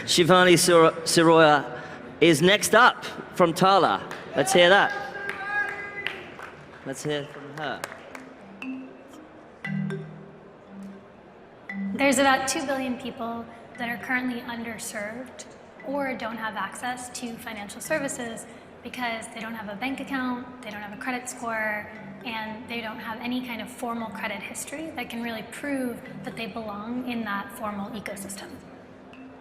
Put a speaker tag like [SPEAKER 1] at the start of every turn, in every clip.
[SPEAKER 1] Shivani Siroya is next up from Tala. Let's hear that. Let's hear from her.
[SPEAKER 2] There's about 2 billion people that are currently underserved or don't have access to financial services because they don't have a bank account, they don't have a credit score, and they don't have any kind of formal credit history that can really prove that they belong in that formal ecosystem.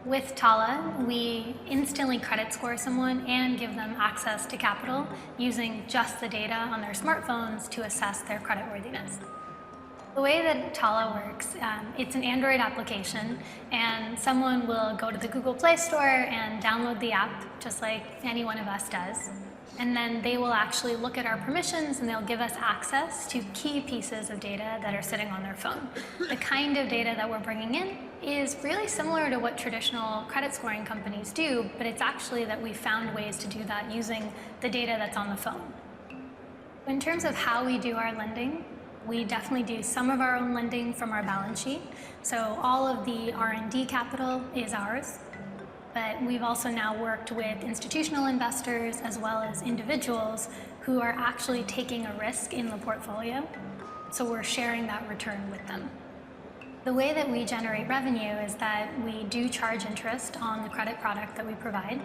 [SPEAKER 2] With Tala, we instantly credit score someone and give them access to capital using just the data on their smartphones to assess their creditworthiness. The way that Tala works, it's an Android application, and someone will go to the Google Play Store and download the app, just like any one of us does. And then they will actually look at our permissions and they'll give us access to key pieces of data that are sitting on their phone. The kind of data that we're bringing in is really similar to what traditional credit scoring companies do, but it's actually that we found ways to do that using the data that's on the phone. In terms of how we do our lending, we definitely do some of our own lending from our balance sheet. So all of the R&D capital is ours. But we've also now worked with institutional investors as well as individuals who are actually taking a risk in the portfolio. So we're sharing that return with them. The way that we generate revenue is that we do charge interest on the credit product that we provide.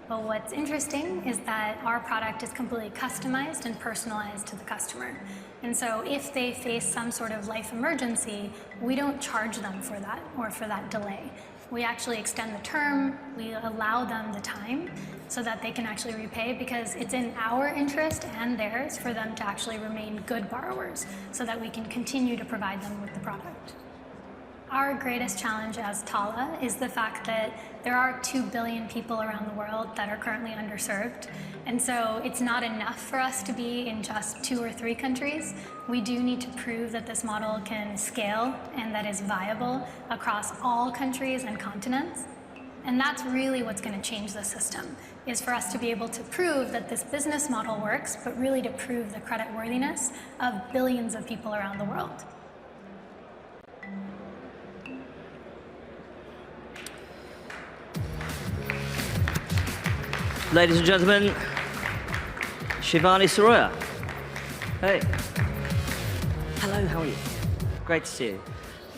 [SPEAKER 2] But what's interesting is that our product is completely customized and personalized to the customer. And so if they face some sort of life emergency, we don't charge them for that or for that delay. We actually extend the term, we allow them the time so that they can actually repay, because it's in our interest and theirs for them to actually remain good borrowers so that we can continue to provide them with the product. Our greatest challenge as Tala is the fact that there are 2 billion people around the world that are currently underserved. And so it's not enough for us to be in just 2 or 3 countries. We do need to prove that this model can scale and that is viable across all countries and continents. And that's really what's going to change the system, is for us to be able to prove that this business model works, but really to prove the creditworthiness of billions of people around the world.
[SPEAKER 1] Ladies and gentlemen, Shivani Siroya. Hey. Hello, how are you? Great to see you.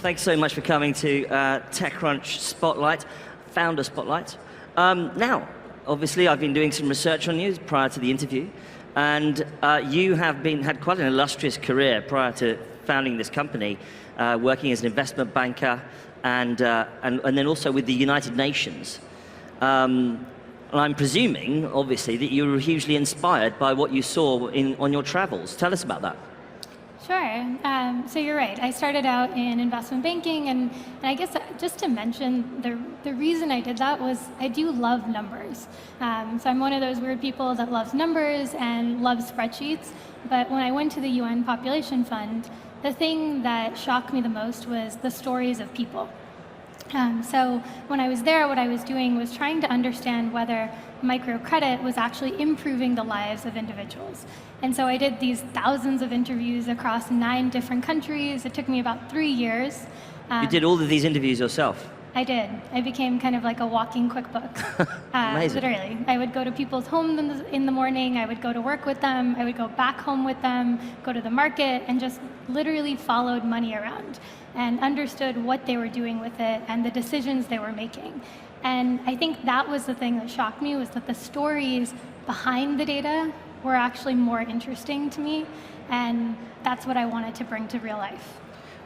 [SPEAKER 1] Thanks so much for coming to TechCrunch Spotlight, Founder Spotlight. Now, obviously, I've been doing some research on you prior to the interview, and you have had quite an illustrious career prior to founding this company, working as an investment banker and then also with the United Nations. And I'm presuming, obviously, that you were hugely inspired by what you saw on your travels. Tell us about that.
[SPEAKER 2] Sure. So you're right. I started out in investment banking, and I guess just to mention, the reason I did that was I do love numbers. So I'm one of those weird people that loves numbers and loves spreadsheets. But when I went to the UN Population Fund, the thing that shocked me the most was the stories of people. So when I was there, what I was doing was trying to understand whether microcredit was actually improving the lives of individuals. And so I did these thousands of interviews across 9 different countries. It took me about 3 years.
[SPEAKER 1] You did all of these interviews yourself?
[SPEAKER 2] I did. I became kind of like a walking QuickBook.
[SPEAKER 1] Amazing.
[SPEAKER 2] Literally. I would go to people's homes in the morning, I would go to work with them, I would go back home with them, go to the market, and just literally followed money around and understood what they were doing with it and the decisions they were making. And I think that was the thing that shocked me, was that the stories behind the data were actually more interesting to me, and that's what I wanted to bring to real life.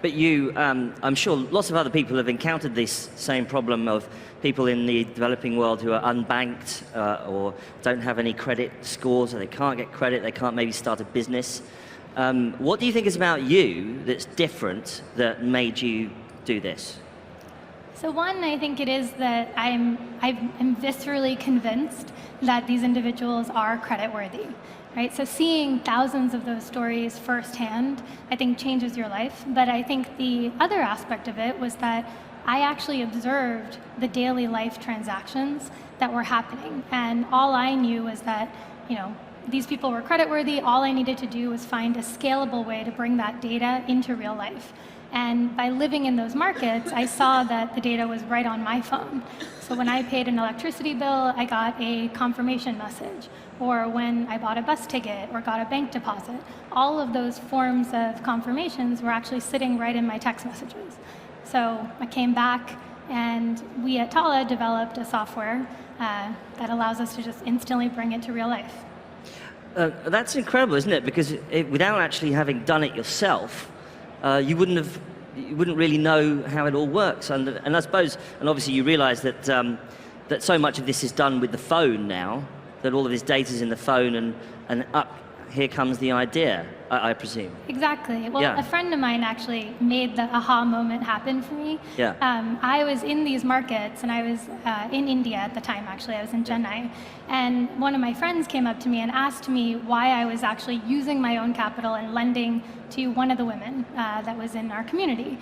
[SPEAKER 1] But you, I'm sure lots of other people have encountered this same problem of people in the developing world who are unbanked or don't have any credit scores, or they can't get credit, they can't maybe start a business. What do you think is about you that's different that made you do this?
[SPEAKER 2] So one, I think it is that I'm viscerally convinced that these individuals are creditworthy. Right? So seeing thousands of those stories firsthand, I think changes your life. But I think the other aspect of it was that I actually observed the daily life transactions that were happening. And all I knew was that, these people were creditworthy. All I needed to do was find a scalable way to bring that data into real life. And by living in those markets, I saw that the data was right on my phone. So when I paid an electricity bill, I got a confirmation message. Or when I bought a bus ticket or got a bank deposit, all of those forms of confirmations were actually sitting right in my text messages. So I came back, and we at Tala developed a software that allows us to just instantly bring it to real life.
[SPEAKER 1] That's incredible, isn't it? Because without actually having done it yourself, you wouldn't really know how it all works. And I suppose, and obviously you realize that, that so much of this is done with the phone now, that all of this data is in the phone, and up here comes the idea, I presume.
[SPEAKER 2] Exactly. Well,
[SPEAKER 1] Yeah.
[SPEAKER 2] a friend of mine actually made the aha moment happen for me.
[SPEAKER 1] Yeah.
[SPEAKER 2] I was in these markets, and I was in India at the time, actually. I was in Chennai. And one of my friends came up to me and asked me why I was actually using my own capital and lending to one of the women that was in our community.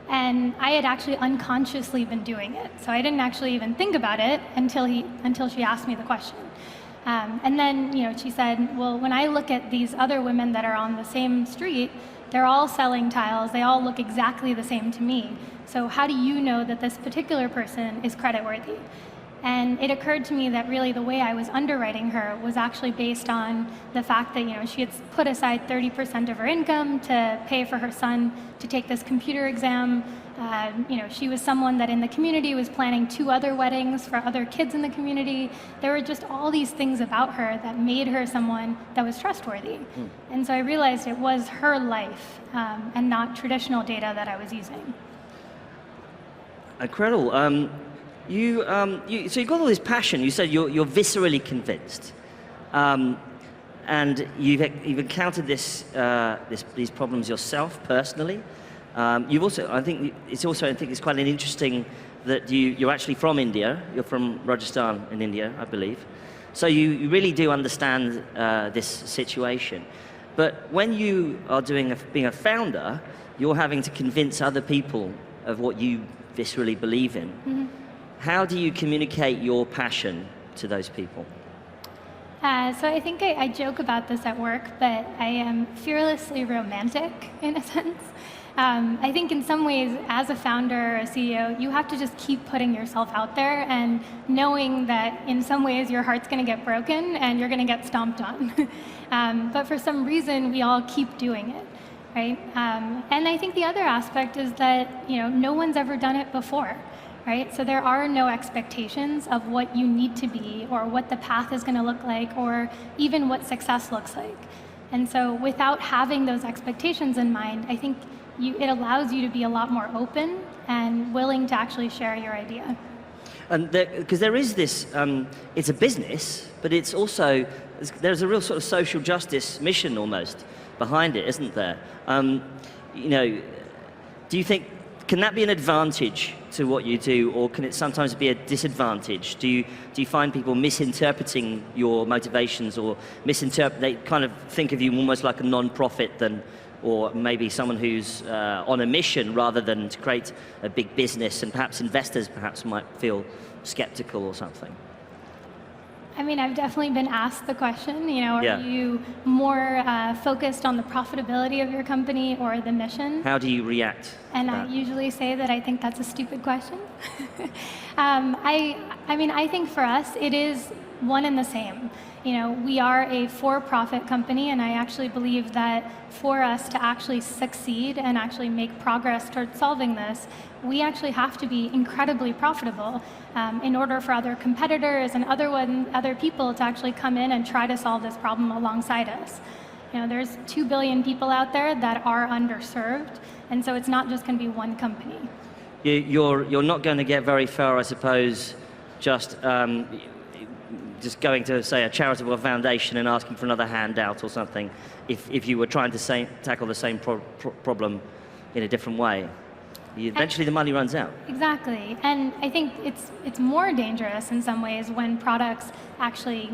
[SPEAKER 2] And I had actually unconsciously been doing it. So I didn't actually even think about it until she asked me the question. And then, she said, well, when I look at these other women that are on the same street, they're all selling tiles. They all look exactly the same to me. So how do you know that this particular person is creditworthy? And it occurred to me that really the way I was underwriting her was actually based on the fact that she had put aside 30% of her income to pay for her son to take this computer exam. She was someone that in the community was planning 2 other weddings for other kids in the community. There were just all these things about her that made her someone that was trustworthy. And so I realized it was her life and not traditional data that I was using.
[SPEAKER 1] Incredible. So you've got all this passion. You said you're viscerally convinced, and you've encountered these problems yourself personally. You've also, I think it's quite an interesting that you're actually from India. You're from Rajasthan in India, I believe. So you really do understand this situation. But when you are being a founder, you're having to convince other people of what you viscerally believe in. Mm-hmm. How do you communicate your passion to those people?
[SPEAKER 2] So I think I joke about this at work, but I am fearlessly romantic in a sense. I think in some ways, as a founder or a CEO, you have to just keep putting yourself out there and knowing that in some ways your heart's going to get broken and you're going to get stomped on. But for some reason, we all keep doing it, right? And I think the other aspect is that no one's ever done it before. Right? So there are no expectations of what you need to be or what the path is going to look like or even what success looks like. And so without having those expectations in mind, I think it allows you to be a lot more open and willing to actually share your idea.
[SPEAKER 1] And because there is this, it's a business, but it's also, there's a real sort of social justice mission almost behind it, isn't there? Do you think, can that be an advantage to what you do, or can it sometimes be a disadvantage? Do you find people misinterpreting your motivations, or they kind of think of you almost like a non-profit or maybe someone who's on a mission rather than to create a big business, and perhaps investors might feel skeptical or something?
[SPEAKER 2] I mean, I've definitely been asked the question, are
[SPEAKER 1] Yeah.
[SPEAKER 2] you more focused on the profitability of your company or the mission?
[SPEAKER 1] How do you react?
[SPEAKER 2] And I usually say that I think that's a stupid question. I think for us, it is one and the same. We are a for-profit company, and I actually believe that for us to actually succeed and actually make progress towards solving this, we actually have to be incredibly profitable in order for other competitors and other people to actually come in and try to solve this problem alongside us. There's 2 billion people out there that are underserved, and so it's not just going to be one company.
[SPEAKER 1] You're not going to get very far, I suppose, just going to, say, a charitable foundation and asking for another handout or something, if you were trying to tackle the same problem in a different way. Eventually the money runs out. Exactly.
[SPEAKER 2] And I think it's more dangerous in some ways when products actually,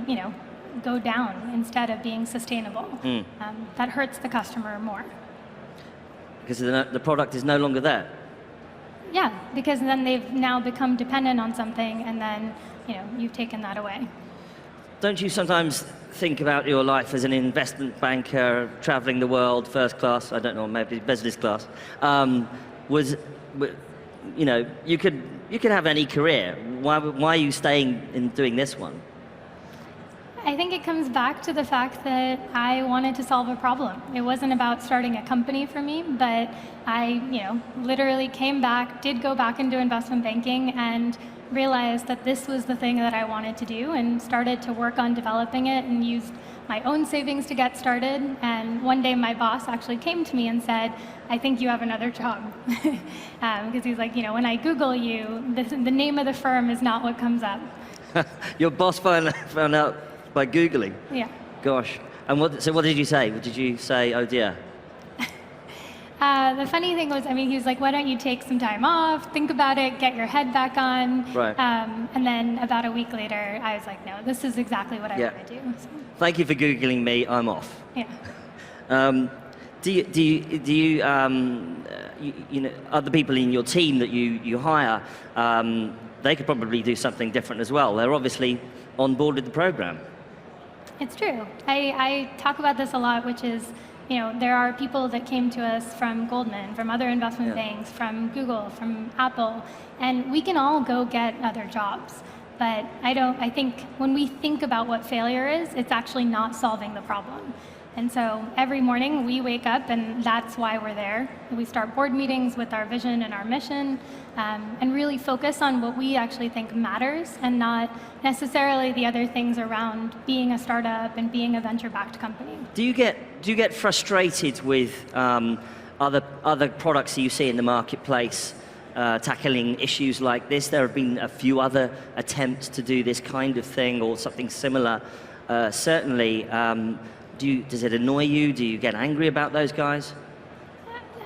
[SPEAKER 2] go down instead of being sustainable. That hurts the customer more.
[SPEAKER 1] Because the product is no longer there.
[SPEAKER 2] Yeah, because then they've now become dependent on something, and then you've taken that away.
[SPEAKER 1] don't you sometimes think about your life as an investment banker, traveling the world, first class, I don't know, maybe business class, you know, you could have any career. Why are you staying and doing this one?
[SPEAKER 2] I think it comes back to the fact that I wanted to solve a problem. It wasn't about starting a company for me, but I, literally came back, did go back into investment banking, and realized that this was the thing that I wanted to do, and started to work on developing it and used my own savings to get started. And one day my boss actually came to me and said, I think you have another job. Because he's like, when I Google you, the name of the firm is not what comes up.
[SPEAKER 1] Your boss found out by Googling?
[SPEAKER 2] Yeah.
[SPEAKER 1] Gosh. And so what did you say? Did you say, oh dear?
[SPEAKER 2] The funny thing was, he was like, why don't you take some time off, think about it, get your head back on.
[SPEAKER 1] Right.
[SPEAKER 2] And then about a week later, I was like, no, this is exactly what I want to do. So.
[SPEAKER 1] Thank you for Googling me, I'm off.
[SPEAKER 2] Yeah.
[SPEAKER 1] Do you other people in your team that you hire, they could probably do something different as well. They're obviously on board with the program.
[SPEAKER 2] It's true. I talk about this a lot, which is, there are people that came to us from Goldman, from other investment banks, from Google, from Apple, and we can all go get other jobs. But I think when we think about what failure is, it's actually not solving the problem. And so every morning we wake up, and that's why we're there. We start board meetings with our vision and our mission, and really focus on what we actually think matters, and not necessarily the other things around being a startup and being a venture-backed company.
[SPEAKER 1] Do you get frustrated with other products that you see in the marketplace tackling issues like this? There have been a few other attempts to do this kind of thing or something similar. Certainly. Does it annoy you? Do you get angry about those guys?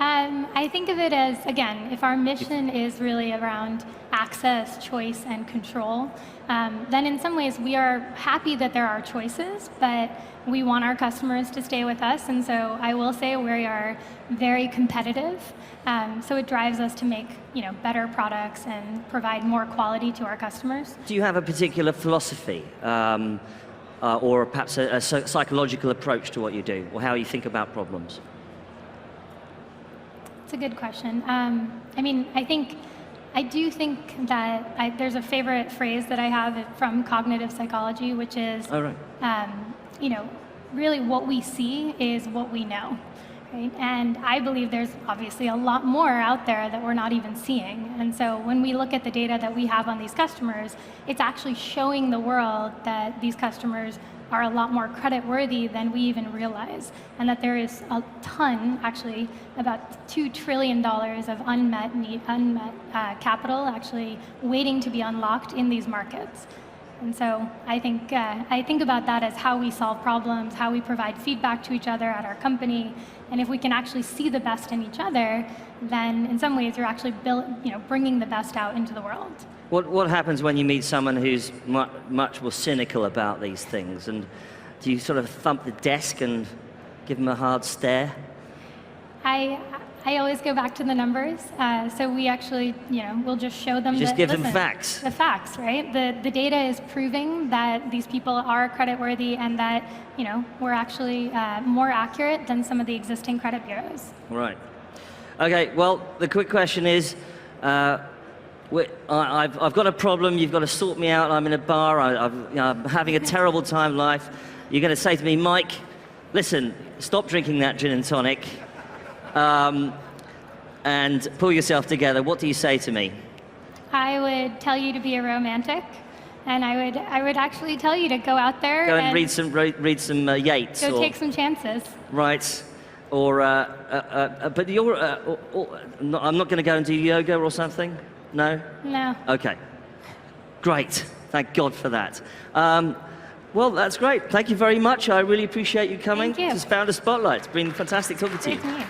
[SPEAKER 2] I think of it as, again, if our mission is really around access, choice, and control, then in some ways we are happy that there are choices, but we want our customers to stay with us. And so I will say we are very competitive. So it drives us to make better products and provide more quality to our customers.
[SPEAKER 1] Do you have a particular philosophy? Or perhaps a psychological approach to what you do, or how you think about problems?
[SPEAKER 2] It's a good question. I do think that there's a favorite phrase that I have from cognitive psychology, which is, really what we see is what we know. Right? And I believe there's obviously a lot more out there that we're not even seeing. And so when we look at the data that we have on these customers, it's actually showing the world that these customers are a lot more creditworthy than we even realize. And that there is a ton, actually, about $2 trillion of unmet capital actually waiting to be unlocked in these markets. And so I think about that as how we solve problems, how we provide feedback to each other at our company. And if we can actually see the best in each other, then in some ways you're actually bringing the best out into the world.
[SPEAKER 1] What happens when you meet someone who's much more cynical about these things? And do you sort of thump the desk and give them a hard stare?
[SPEAKER 2] I always go back to the numbers. So we actually, we'll just show them.
[SPEAKER 1] Just give them facts.
[SPEAKER 2] The facts, right? The data is proving that these people are creditworthy, and that we're actually more accurate than some of the existing credit bureaus.
[SPEAKER 1] Right. Okay. Well, the quick question is, I've got a problem. You've got to sort me out. I'm in a bar. I'm having a terrible time in life. You're going to say to me, Mike, listen, stop drinking that gin and tonic. And pull yourself together. What do you say to me?
[SPEAKER 2] I would tell you to be a romantic, and I would actually tell you to go out there
[SPEAKER 1] and read some Yeats.
[SPEAKER 2] Go take some chances.
[SPEAKER 1] Right, or but you're. I'm not going to go and do yoga or something. No.
[SPEAKER 2] No.
[SPEAKER 1] Okay. Great. Thank God for that. Well, that's great. Thank you very much. I really appreciate you coming.
[SPEAKER 2] Thank you.
[SPEAKER 1] This is Founder Spotlight. It's been fantastic talking to you.
[SPEAKER 2] Great to meet you.